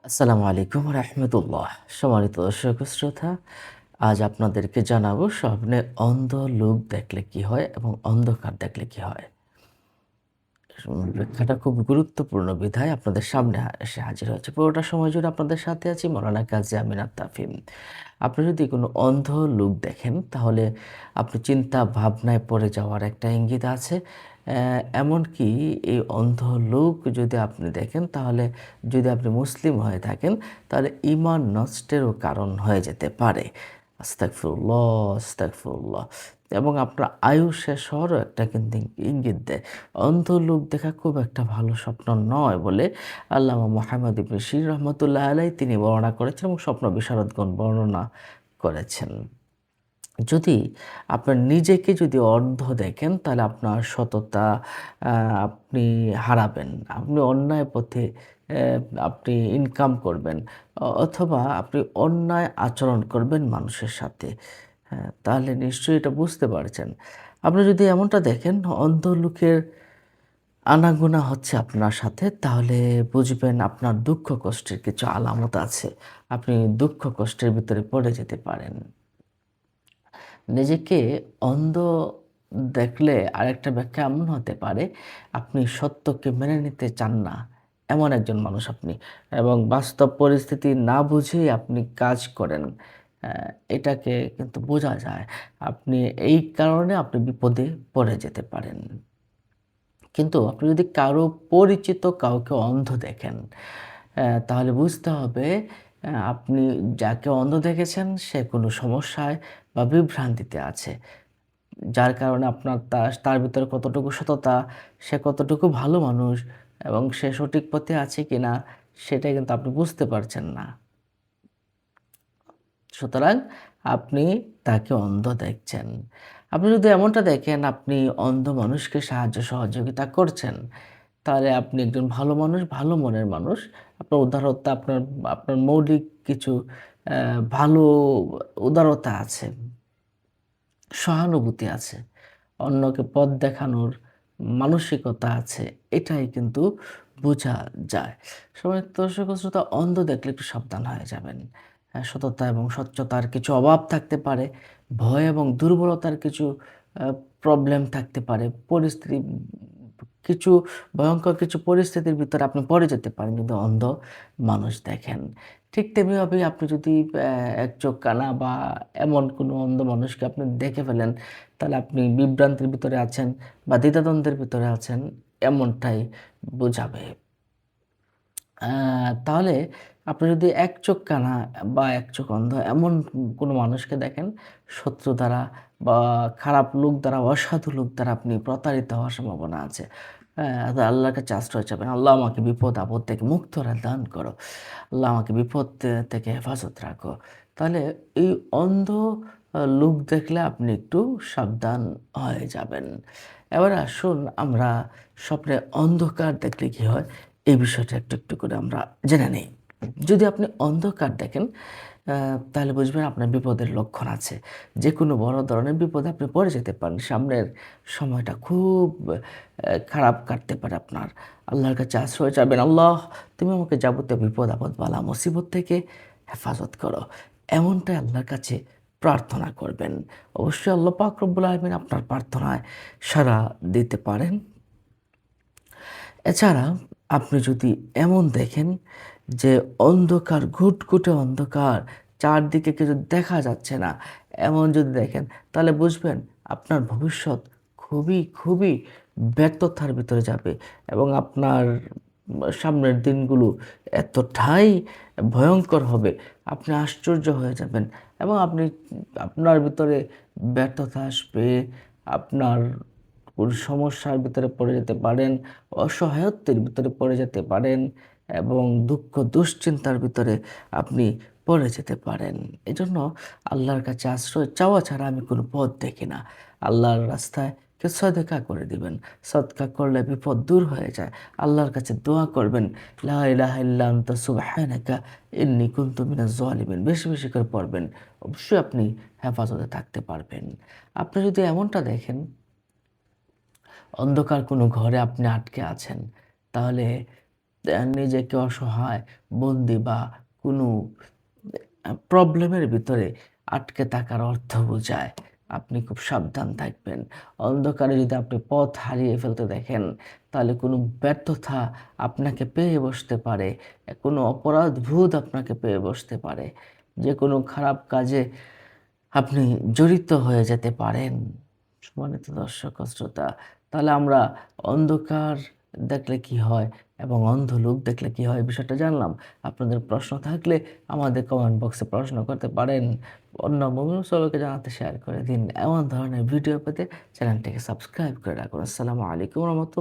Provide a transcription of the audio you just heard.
আসসালামু আলাইকুম রহমতুল্লাহ। সম্মানিত দর্শক শ্রোতা, আজ আপনাদেরকে জানাবো স্বপ্নে অন্ধ লোক দেখলে কি হয় এবং অন্ধকার দেখলে কি হয়। ব্যাখ্যাটা খুব গুরুত্বপূর্ণ বিধায় আপনাদের সামনে এসে হাজির হয়েছে। পুরোটা সময় জুড়ে আপনাদের সাথে আছি মাওলানা কাজী আমিন তাফিম। আপনি যদি কোনো অন্ধ লোক দেখেন তাহলে আপনি চিন্তা ভাবনায় পড়ে যাওয়ার একটা ইঙ্গিত আছে। এমনকি এই অন্ধ লোক যদি আপনি দেখেন তাহলে যদি আপনি মুসলিম হয়ে থাকেন তাহলে ঈমান নষ্টেরও কারণ হয়ে যেতে পারে। আস্তাগফিরুল্লাহ, আস্তাগফিরুল্লাহ। এবং আপনার আয়ু শেষ হওয়ারও একটা কিন্তু ইঙ্গিত দেয়। অন্ধ লোক দেখা খুব একটা ভালো স্বপ্ন নয় বলে আল্লামা মুহাম্মদ ইবনে সিরিন রহমতুল্লাহ আলাইহি তিনি বর্ণনা করেছেন এবং স্বপ্ন বিশারদগণ বর্ণনা করেছেন। যদি আপনার নিজেকে যদি অন্ধ দেখেন তাহলে আপনার সততা আ আপনি হারাবেন। আপনি অন্যায় পথে আপনি ইনকাম করবেন। অথবা আপনি অন্যায় আচরণ করবেন মানুষের সাথে। হ্যাঁ, তাহলে নিশ্চয়ই এটা বুঝতে পারছেন। আপনি যদি এমনটা দেখেন অন্ধ লোকের আনাগোনা হচ্ছে আপনার সাথে তাহলে বুঝবেন আপনার দুঃখ কষ্টের কিছু আলামত আছে। আপনি দুঃখ কষ্টের ভিতরে পড়ে যেতে পারেন। নিজেকে অন্ধ দেখলে আরেকটা ব্যাখ্যা এমন হতে পারে, আপনি সত্যকে মেনে নিতে চান না, এমন একজন মানুষ আপনি। এবং বাস্তব পরিস্থিতি না বুঝেই আপনি কাজ করেন। অ্যা এটাকে কিন্তু বোঝা যায়। আপনি এই কারণে আপনি বিপদে পড়ে যেতে পারেন। কিন্তু আপনি যদি কারো পরিচিত কাউকে অন্ধ দেখেন, তাহলে বুঝতে হবে আপনি যাকে অন্ধ দেখেছেন সে কোনো সমস্যায় বা বিভ্রান্তিতে আছে। যার কারণে আপনার তার ভিতরে কতটুকু সততা, সে কতটুকু ভালো মানুষ এবং সে সঠিক পথে আছে কিনা সেটা কিন্তু আপনি বুঝতে পারছেন না। সুতরাং আপনি তাকে অন্ধ দেখছেন। আপনি যদি এমনটা দেখেন আপনি অন্ধ মানুষকে সাহায্য সহযোগিতা করছেন, তাহলে আপনি একজন ভালো মানুষ, ভালো মনের মানুষ। আপনার উদারতা, আপনার আপনার মৌলিক কিছু ভালো উদারতা আছে, সহানুভূতি আছে। অন্যকে পথ দেখানোর মানসিকতা আছে। এটাই কিন্তু বোঝা যায়। সম্মানিত দর্শক ও শ্রোতা, অন্ধ দেখলে একটু সাবধান হয়ে যাবেন। সততা এবং স্বচ্ছতার কিছু অভাব থাকতে পারে। ভয় এবং দুর্বলতার কিছু আ প্রবলেম থাকতে পারে। কিছু ভয়ংকর কিছু পরিস্থিতির ভিতরে আপনি পড়ে যেতে পারেন যদি অন্ধ মানুষ দেখেন। ঠিক তেমনিভাবেই আপনি যদি এক চোখ কানা বা এমন কোনো অন্ধ মানুষকে আপনি দেখে ফেলেন, তাহলে আপনি বিভ্রান্তির ভিতরে আছেন বা দ্বিধাদ্বন্দ্বের ভিতরে আছেন, এমনটাই বোঝাবে। আ তাহলে আপনি যদি এক চোখ কানা বা এক চোখ অন্ধ এমন কোনো মানুষকে দেখেন, শত্রু দ্বারা বা খারাপ লোক দ্বারা, অসাধু লোক দ্বারা আপনি প্রতারিত হওয়ার সম্ভাবনা আছে। তো আল্লাহর কাছে আশ্রয় চাবেন। আল্লাহ আমাকে বিপদ আপদ থেকে মুক্ত দান করো। আল্লাহ আমাকে বিপদ থেকে হেফাজত রাখো। তাহলে এই অন্ধ লোক দেখলে আপনি একটু সাবধান হয়ে যাবেন। এবার আসুন আমরা স্বপ্নে অন্ধকার দেখলে কি হয়? এই বিষয়টা একটু, একটু করে আমরা জেনে নেই। যদি আপনি অন্ধকার দেখেন, আ তাহলে বুঝবেন আপনার বিপদের লক্ষণ আছে। যেকোনো বড় ধরনের বিপদে আপনি পড়ে যেতে পারেন। সামনের সময়টা খুব খারাপ কাটতে পারে আপনার। আল্লাহর কাছে আশ্রয় চাবেন, "আল্লাহ তুমি আমাকে যাবতীয় বিপদ আপদ বালা মুসিবত থেকে হেফাজত করো।" এমনটাই আল্লাহর কাছে প্রার্থনা করবেন। অবশ্যই আল্লাহ পাক রব্বুল আলামিন আপনার প্রার্থনায় সাড়া দিতে পারেন। এছাড়া আপনি যদি এমন দেখেন যে অন্ধকার, ঘুটঘুটে অন্ধকার, চারদিকে কিছু দেখা যাচ্ছে না, এমন যদি দেখেন তাহলে বুঝবেন আপনার ভবিষ্যৎ খুবই, খুবই ব্যর্থতার ভিতরে যাবে এবং আপনার সামনের দিনগুলো এতটাই ভয়ংকর হবে, আপনি আশ্চর্য হয়ে যাবেন এবং আপনার ভিতরে ব্যর্থতা আসবে, আপনার কোনো সমস্যার ভিতরে পড়ে যেতে পারেন, অসহায়ত্বের ভিতরে পড়ে যেতে পারেন এবং দুঃখ দুশ্চিন্তার ভিতরে আপনি পড়ে যেতে পারেন। এজন্য আল্লাহর কাছে আশ্রয় চাওয়া ছাড়া আমি কোনো পথ দেখি না। আল্লাহর রাস্তায় কেউ সদকা করে দিবেন। সদকা করলে বিপদ দূর হয়ে যায়। আল্লাহর কাছে দোয়া করবেন, লা ইলাহা ইল্লা আনতা সুবহানাকা ইন্নী কুনতু মিনাজ জালিমিন। বেশি, বেশি করে পড়বেন। অবশ্যই আপনি হেফাজতে থাকতে পারবেন। আপনি যদি এমনটা দেখেন অন্ধকার কোনো ঘরে আপনি আটকে আছেন, তাহলে নিজেকে অসহায়, বন্দি বা কোনো প্রবলেমের ভিতরে আটকে থাকার অর্থ বোঝায়। আপনি খুব সাবধান থাকবেন। অন্ধকারে যদি আপনি পথ হারিয়ে ফেলতে দেখেন, তাহলে কোনো ব্যর্থতা আপনাকে পেয়ে বসতে পারে। কোনো অপরাধবোধ আপনাকে পেয়ে বসতে পারে। যেকোনো খারাপ কাজে আপনি জড়িত হয়ে যেতে পারেন। সম্মানিত দর্শক ও শ্রোতা, তাহলে আমরা অন্ধকার দেখলে কি হয় এবং অন্ধ লোক দেখলে কি হয়, বিষয়টা জানলাম। আপনাদের প্রশ্ন থাকলে আমাদের কমেন্ট বক্সে প্রশ্ন করতে পারেন। অন্য মুমিন জানাতে শেয়ার করে দিন। এমন ধরনের ভিডিও পেতে চ্যানেলটিকে সাবস্ক্রাইব করে রাখুন। আসসালামু আলাইকুম রহমতুল্লাহ।